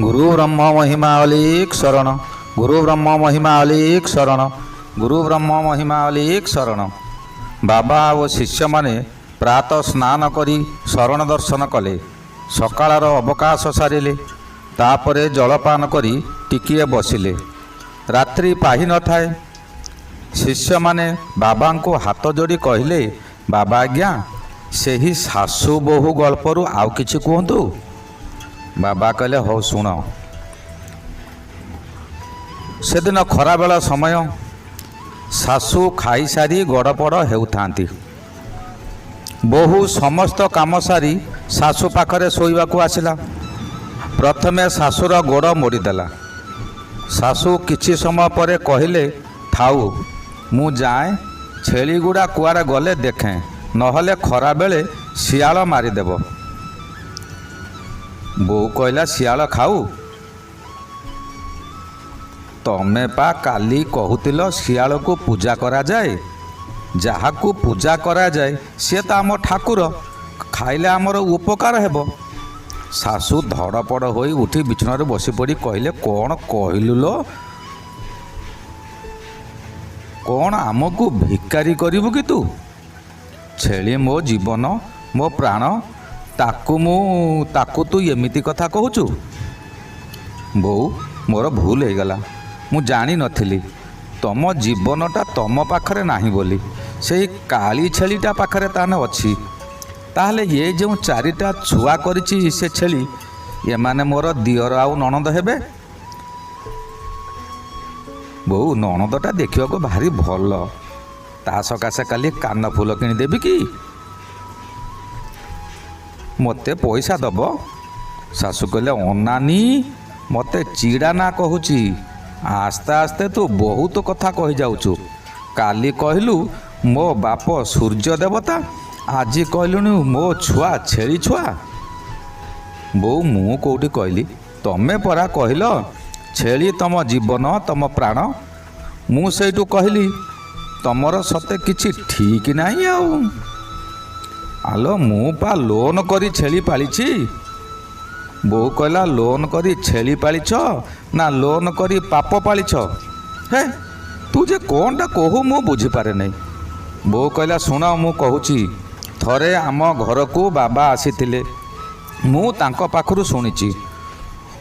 गुरु ब्रह्म महिमा अलीक शरण, गुरु ब्रह्म महिमा अलीक शरण, गुरु ब्रह्म महिमा अलीक शरण। बाबा और शिष्य माने प्रातः स्नान करी शरण दर्शन कले, सकाळर अवकाश सारिले, तापरे जलपान करी टिकिए बसिले। रात्रि पाहि न थाए। शिष्य माने बाबा को हाथ जोड़ी कहले, बाबा आज्ञा सेही सासु बोहू गल्परू आउ किछि कहतु। बाबा कहले हो शुण। से दिन खरा बेला समय सासु खाई सारी गड़पड़ हेउथांती। बोहू समस्त काम सारी सासु पाखरे शोइबाकू आसिला। प्रथमे सासुर गोड़ मोड़ीदेला। सासु किछि समय परे कहले, थाऊ मु जाए, छेली गुड़ा कुआरे गले देखें, नहले खरा बेले शियाल मारिदेव। बोऊ कहला, शियाल खाऊ? तमे पा काली कहूतिल शियाल को पूजा करा जाए। जहाकू पूजा करा जाए सी तो आम ठाकुर, खाइले आमर उपकार हेब। सासु धड़पड़ होई उठी बिछणार बसी पड़ी कहले, कौन कहलु लो? कौन आमको भिकारी करिबु कि तू? छेली मो जीवन मो प्राण, ताकू तू एमिति कथा कहूचु? बोऊ मोर भूल हो गला। मु जानी नथिली तम जीवनटा तम पाखरे नाही बोली, से काली छेलीटा पाखरे ताने अछि। ताहले ये जो चारिटा छुआ करिछि से छेली, ये माने मोर दियर आउ ननद हेबे। बोऊ ननदटा देखिया को भारी भल, ता सकाशे काली कान फूल किनी देबी कि? मते पैसा दब? सासु कहले, अनानी मते चिड़ा ना कहूची। आस्ते आस्ते तू बहुत कथा कही जाऊचु। काली कहलु मो बाप सूर्य देवता, आज कहलुनी मो छुआ छेली छुआ। बोऊ मु कोठी कहली? तमे परा कहल छेली तम जीवन तम प्राण। मु सेठू कहली तमर सते किछि ठीक नाही आउ। आलो मु पा लोन करी छेली पालिछि। बोऊ कहला, लोन करी छेली पालिछ ना लोन करी पाप पालिछ? हे तू जे कौनटा कहू मु बुझी पारे नहीं। बोऊ कहला, शुण मु कहूची। थरे आम घर को बाबा आसीथिले, मु तांको पाखरु शुणिछि।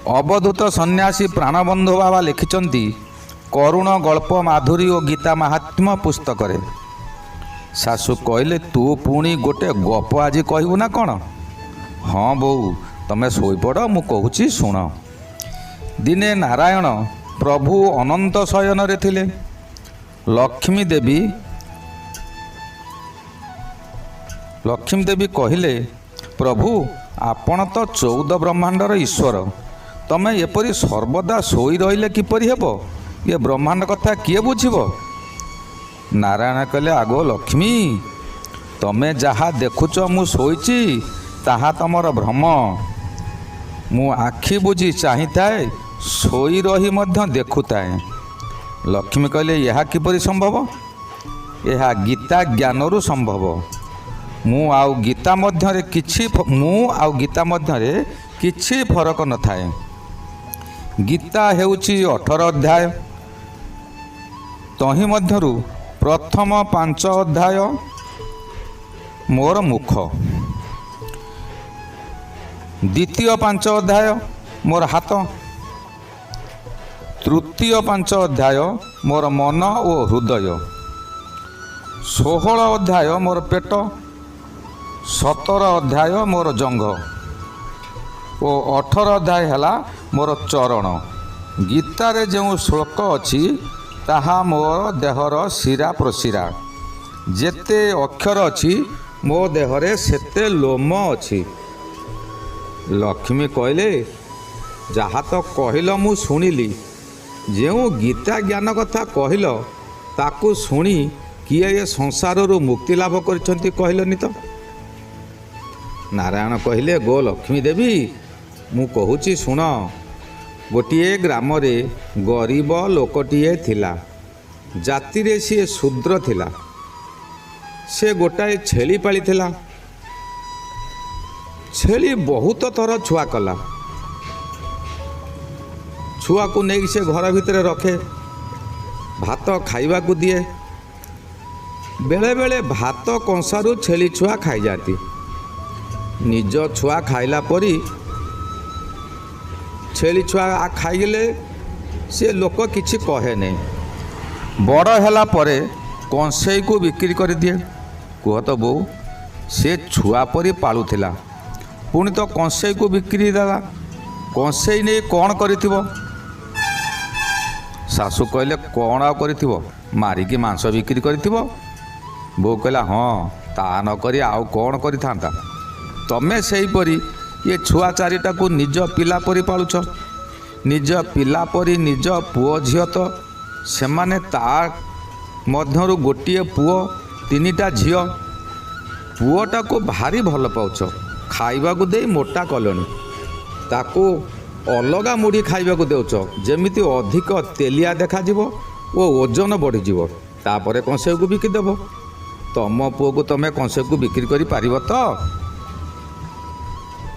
अवधूत सन्यासी प्राणबंधु बाबा लिखिचंती करुण गल्प माधुरी और गीता महात्म्य पुस्तक रे। सासु कहले, तू पुणी गोटे गप आज कहबू ना कौन? हाँ बोऊ तमे शोपड़, मु कहूची शुण। दिने नारायण प्रभु अनंत शयन रे थिले। लक्ष्मी देवी कहले, प्रभु आपण तो 14 ब्रह्मांडर ईश्वर, तमे एपरी सर्वदा शोई रहिले किपरि हेबो? ये ब्रह्मांड कथा किए बुझिबो? नारायण कहले, आगो लक्ष्मी तमे जहा देखुच मु शोईची ताहा तमर भ्रम। मु आखि बुझी चाही थाए, शोई रही मध्य देखुताए। लक्ष्मी कहले, यह किपरि संभव? यह गीता ज्ञानरू संभव। मु आउ गीता मध्यरे किछि फरक न थाए। गीता हेउची 18 अध्याय, तही मध्यरू प्रथम 5 अध्याय मोर मुख, द्वितीय 5 अध्याय मोर हाथ, तृतीय 5 अध्याय मोर मन और हृदय, 16 अध्याय मोर पेट, 17 अध्याय मोर जंघ और 18 अध्याय हैला मोर चरण। गीतारे जो श्लोक अछि ताहा मोर देहर शिरा प्रशिरा। जेते अक्षर अछि मो देहरे सेते लोम अछि। लक्ष्मी कहले, जहा तो कहिल मु शुणिली। जो गीता ज्ञान कथा कहिल ताकू शुणी किए ये संसाररू मुक्ति लाभ करछंती कहलनि तो? नारायण कहले, गो लक्ष्मी देवी मु कहूची शुण। गोटिए ग्राम रे गरीब लोकटिए थिला। जाति रे सी शूद्र थिला। से गोटाए छेली पाली थिला। छेली बहुत थर छुआ कला। ଛୁଆକୁ ନେଇକି ସେ ଘର ଭିତରେ ରଖେ, ଭାତ ଖାଇବାକୁ ଦିଏ। ବେଳେବେଳେ ଭାତ କଂସାରୁ ଛେଳି ଛୁଆ ଖାଇଯାଆନ୍ତି। ନିଜ ଛୁଆ ଖାଇଲା ପରି ଛେଳି ଛୁଆ ଖାଇଲେ ସେ ଲୋକ କିଛି କହେନି। ବଡ଼ ହେଲା ପରେ କଂସେଇକୁ ବିକ୍ରି କରିଦିଏ। କୁହ ତ ବୋଉ, ସେ ଛୁଆ ପରି ପାଳୁଥିଲା, ପୁଣି ତ କଂସେଇକୁ ବିକ୍ରି ଦେଲା। କଂସେଇ ନେଇ କ'ଣ କରିଥିବ? ଶାଶୁ କହିଲେ, କ'ଣ ଆଉ କରିଥିବ, ମାରିକି ମାଂସ ବିକ୍ରି କରିଥିବ। ବୋଉ କହିଲା, ହଁ, ତା ନ କରି ଆଉ କ'ଣ କରିଥାନ୍ତା। ତମେ ସେହିପରି ଏ ଛୁଆ ଚାରିଟାକୁ ନିଜ ପିଲା ପରି ପାଳୁଛ। ନିଜ ପିଲା ପରି ନିଜ ପୁଅ ଝିଅ ତ ସେମାନେ, ତା ମଧ୍ୟରୁ ଗୋଟିଏ ପୁଅ, 3ଟା ଝିଅ। ପୁଅଟାକୁ ଭାରି ଭଲ ପାଉଛ, ଖାଇବାକୁ ଦେଇ ମୋଟା କଲଣି। ତାକୁ ଅଲଗା ମୁଢ଼ି ଖାଇବାକୁ ଦେଉଛ, ଯେମିତି ଅଧିକ ତେଲିଆ ଦେଖାଯିବ ଓ ଓଜନ ବଢ଼ିଯିବ। ତାପରେ କଂସେଇକୁ ବିକିଦେବ। ତମ ପୁଅକୁ ତମେ କଂସେଇକୁ ବିକ୍ରି କରିପାରିବ ତ?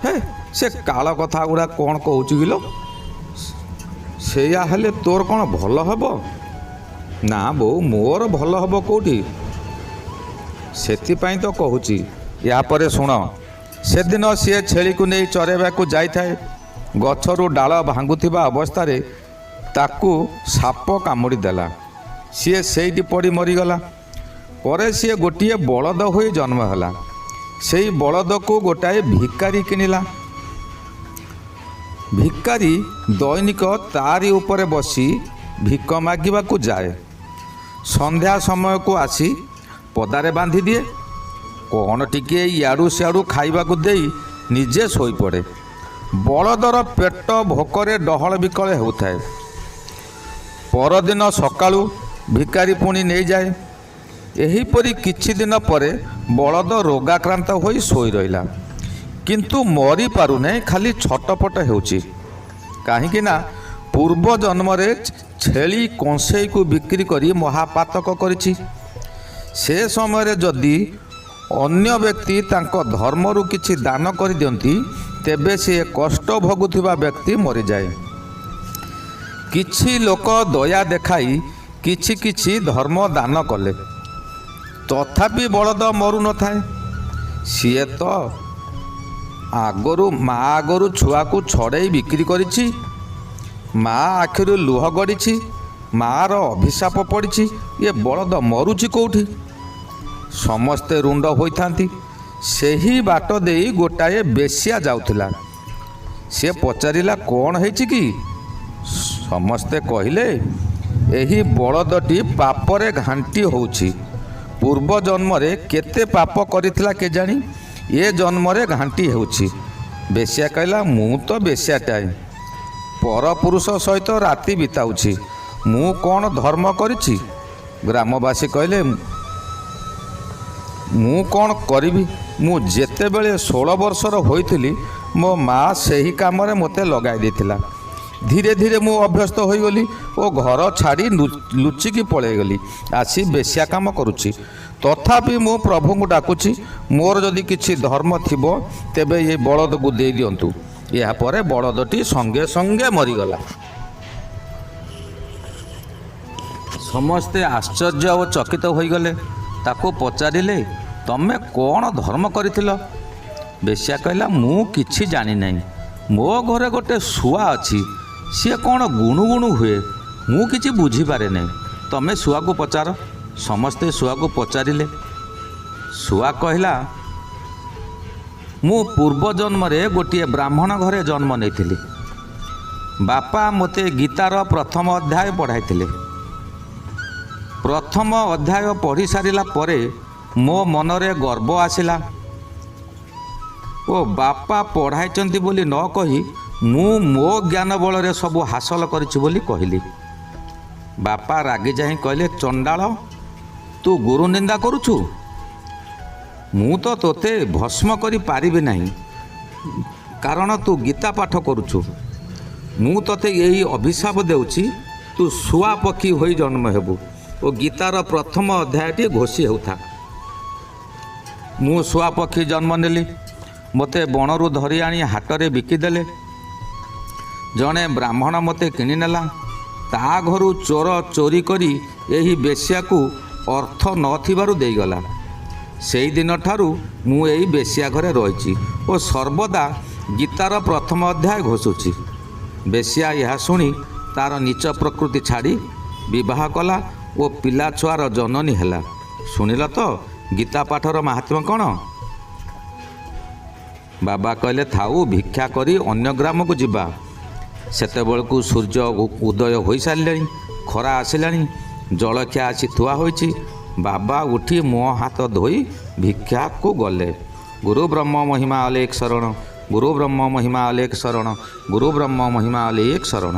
ହେ, ସେ କାଳ କଥା ଗୁଡ଼ା କ'ଣ କହୁଛୁ କିଲୋ? ସେଇଆ ହେଲେ ତୋର କ'ଣ ଭଲ ହେବ? ନା ବୋଉ, ମୋର ଭଲ ହେବ କେଉଁଠି? ସେଥିପାଇଁ ତ କହୁଛି। ୟାପରେ ଶୁଣ। ସେଦିନ ସିଏ ଛେଳିକୁ ନେଇ ଚରାଇବାକୁ ଯାଇଥାଏ। ଗଛରୁ ଡାଳ ଭାଙ୍ଗୁଥିବା ଅବସ୍ଥାରେ ତାକୁ ସାପ କାମୁଡ଼ି ଦେଲା। ସିଏ ସେଇଠି ପଡ଼ି ମରିଗଲା। ପରେ ସିଏ ଗୋଟିଏ ବଳଦ ହୋଇ ଜନ୍ମ ହେଲା। ସେଇ ବଳଦକୁ ଗୋଟାଏ ଭିକାରୀ କିଣିଲା। ଭିକାରୀ ଦୈନିକ ତାରି ଉପରେ ବସି ଭିକ ମାଗିବାକୁ ଯାଏ। ସନ୍ଧ୍ୟା ସମୟକୁ ଆସି ପଦାରେ ବାନ୍ଧିଦିଏ। କ'ଣ ଟିକିଏ ଇଆଡ଼ୁ ସିଆଡ଼ୁ ଖାଇବାକୁ ଦେଇ ନିଜେ ଶୋଇପଡ଼େ। ବଳଦର ପେଟ ଭୋକରେ ଡହଳ ବିକଳ ହେଉଥାଏ। ପରଦିନ ସକାଳୁ ଭିକାରୀ ପୁଣି ନେଇଯାଏ। ଏହିପରି କିଛି ଦିନ ପରେ ବଳଦ ରୋଗାକ୍ରାନ୍ତ ହୋଇ ଶୋଇ ରହିଲା, କିନ୍ତୁ ମରିପାରୁନାହିଁ, ଖାଲି ଛଟପଟ ହେଉଛି। କାହିଁକି ନା ପୂର୍ବ ଜନ୍ମରେ ଛେଳି କଂସେଇକୁ ବିକ୍ରି କରି ମହାପାତକ କରିଛି। ସେ ସମୟରେ ଯଦି ଅନ୍ୟ ବ୍ୟକ୍ତି ତାଙ୍କ ଧର୍ମରୁ କିଛି ଦାନ କରିଦିଅନ୍ତି, ତେବେ ସେ କଷ୍ଟ ଭୋଗୁଥିବା ବ୍ୟକ୍ତି ମରିଯାଏ। କିଛି ଲୋକ ଦୟା ଦେଖାଇ କିଛି କିଛି ଧର୍ମ ଦାନ କଲେ, ତଥାପି ବଳଦ ମରୁନଥାଏ। ସିଏ ତ ମା ଆଗରୁ ଛୁଆକୁ ଛଡ଼େଇ ବିକ୍ରି କରିଛି। ମା ଆଖିରୁ ଲୁହ ଗଡ଼ିଛି, ମାଆର ଅଭିଶାପ ପଡ଼ିଛି। ଏ ବଳଦ ମରୁଛି କେଉଁଠି? ସମସ୍ତେ ରୁଣ୍ଡ ହୋଇଥାନ୍ତି। ସେହି ବାଟ ଦେଇ ଗୋଟାଏ ବେଶ୍ୟା ଯାଉଥିଲା। ସେ ପଚାରିଲା, କ'ଣ ହେଇଛି କି? ସମସ୍ତେ କହିଲେ, ଏହି ବଳଦଟି ପାପରେ ଘାଣ୍ଟି ହେଉଛି। ପୂର୍ବ ଜନ୍ମରେ କେତେ ପାପ କରିଥିଲା କେଜାଣି, ଏ ଜନ୍ମରେ ଘାଣ୍ଟି ହେଉଛି। ବେଶ୍ୟା କହିଲା, ମୁଁ ତ ବେଶ୍ୟାଟାଏ, ପରପୁରୁଷ ସହିତ ରାତି ବିତାଉଛି, ମୁଁ କ'ଣ ଧର୍ମ କରିଛି? ଗ୍ରାମବାସୀ କହିଲେ, ମୁଁ କ'ଣ କରିବି? ମୁଁ ଯେତେବେଳେ 16 ବର୍ଷର ହୋଇଥିଲି, ମୋ ମା ସେହି କାମରେ ମୋତେ ଲଗାଇ ଦେଇଥିଲା। ଧୀରେ ଧୀରେ ମୁଁ ଅଭ୍ୟସ୍ତ ହୋଇଗଲି ଓ ଘର ଛାଡ଼ି ଲୁଚିକି ପଳାଇଗଲି। ଆସି ବେଶ୍ୟା କାମ କରୁଛି। ତଥାପି ମୁଁ ପ୍ରଭୁଙ୍କୁ ଡାକୁଛି, ମୋର ଯଦି କିଛି ଧର୍ମ ଥିବ ତେବେ ଏ ବଳଦକୁ ଦେଇ ଦିଅନ୍ତୁ। ଏହାପରେ ବଳଦଟି ସଙ୍ଗେ ସଙ୍ଗେ ମରିଗଲା। ସମସ୍ତେ ଆଶ୍ଚର୍ଯ୍ୟ ଓ ଚକିତ ହୋଇଗଲେ। ତାକୁ ପଚାରିଲେ, ତମେ କ'ଣ ଧର୍ମ କରିଥିଲ? ବେଶ୍ୟା କହିଲା, ମୁଁ କିଛି ଜାଣିନାହିଁ। ମୋ ଘରେ ଗୋଟେ ଶୁଆ ଅଛି, ସିଏ କ'ଣ ଗୁଣୁ ଗୁଣୁ ହୁଏ, ମୁଁ କିଛି ବୁଝିପାରେ ନାହିଁ। ତମେ ଶୁଆକୁ ପଚାର। ସମସ୍ତେ ଶୁଆକୁ ପଚାରିଲେ। ଶୁଆ କହିଲା, ମୁଁ ପୂର୍ବ ଜନ୍ମରେ ଗୋଟିଏ ବ୍ରାହ୍ମଣ ଘରେ ଜନ୍ମ ନେଇଥିଲି। ବାପା ମୋତେ ଗୀତାର ପ୍ରଥମ ଅଧ୍ୟାୟ ପଢ଼ାଇଥିଲେ। ପ୍ରଥମ ଅଧ୍ୟାୟ ପଢ଼ି ସାରିଲା ପରେ ମୋ ମନରେ ଗର୍ବ ଆସିଲା ଓ ବାପା ପଢ଼ାଇଛନ୍ତି ବୋଲି ନ କହି ମୁଁ ମୋ ଜ୍ଞାନ ବଳରେ ସବୁ ହାସଲ କରିଛି ବୋଲି କହିଲି। ବାପା ରାଗି ଯାଇ କହିଲେ, ଚଣ୍ଡାଳ, ତୁ ଗୁରୁ ନିନ୍ଦା କରୁଛୁ? ମୁଁ ତ ତୋତେ ଭସ୍ମ କରିପାରିବି ନାହିଁ, କାରଣ ତୁ ଗୀତା ପାଠ କରୁଛୁ। ମୁଁ ତୋତେ ଏହି ଅଭିଶାପ ଦେଉଛି, ତୁ ଶୁଆ ପକ୍ଷୀ ହୋଇ ଜନ୍ମ ହେବୁ ଓ ଗୀତାର ପ୍ରଥମ ଅଧ୍ୟାୟଟି ଘୋଷି ହେଉଥା। ମୁଁ ଶୁଆ ପକ୍ଷୀ ଜନ୍ମ ନେଲି। ମୋତେ ବଣରୁ ଧରି ଆଣି ହାଟରେ ବିକିଦେଲେ। ଜଣେ ବ୍ରାହ୍ମଣ ମୋତେ କିଣିନେଲା। ତା ଘରୁ ଚୋର ଚୋରି କରି ଏହି ବେଶ୍ୟାକୁ ଅର୍ଥ ନଥିବାରୁ ଦେଇଗଲା। ସେଇଦିନଠାରୁ ମୁଁ ଏଇ ବେଶ୍ୟା ଘରେ ରହିଛି ଓ ସର୍ବଦା ଗୀତାର ପ୍ରଥମ ଅଧ୍ୟାୟ ଘୋଷୁଛି। ବେଶ୍ୟା ଏହା ଶୁଣି ତାର ନୀଚ ପ୍ରକୃତି ଛାଡ଼ି ବିବାହ କଲା ଓ ପିଲା ଛୁଆର ଜନନୀ ହେଲା। ଶୁଣିଲ ତ ଗୀତା ପାଠର ମାହାତ୍ମ୍ୟ କ'ଣ? ବାବା କହିଲେ, ଥାଉ, ଭିକ୍ଷା କରି ଅନ୍ୟ ଗ୍ରାମକୁ ଯିବା। ସେତେବେଳକୁ ସୂର୍ଯ୍ୟ ଉଦୟ ହୋଇସାରିଲେଣି, ଖରା ଆସିଲାଣି, ଜଳଖିଆ ଆସି ଥୁଆ ହୋଇଛି। ବାବା ଉଠି ମୁହଁ ହାତ ଧୋଇ ଭିକ୍ଷାକୁ ଗଲେ। ଗୁରୁ ବ୍ରହ୍ମ ମହିମା ଅଲେଖ ଶରଣ, ଗୁରୁ ବ୍ରହ୍ମ ମହିମା ଅଲେଖ ଶରଣ, ଗୁରୁ ବ୍ରହ୍ମ ମହିମା ଅଲେଖ ଶରଣ।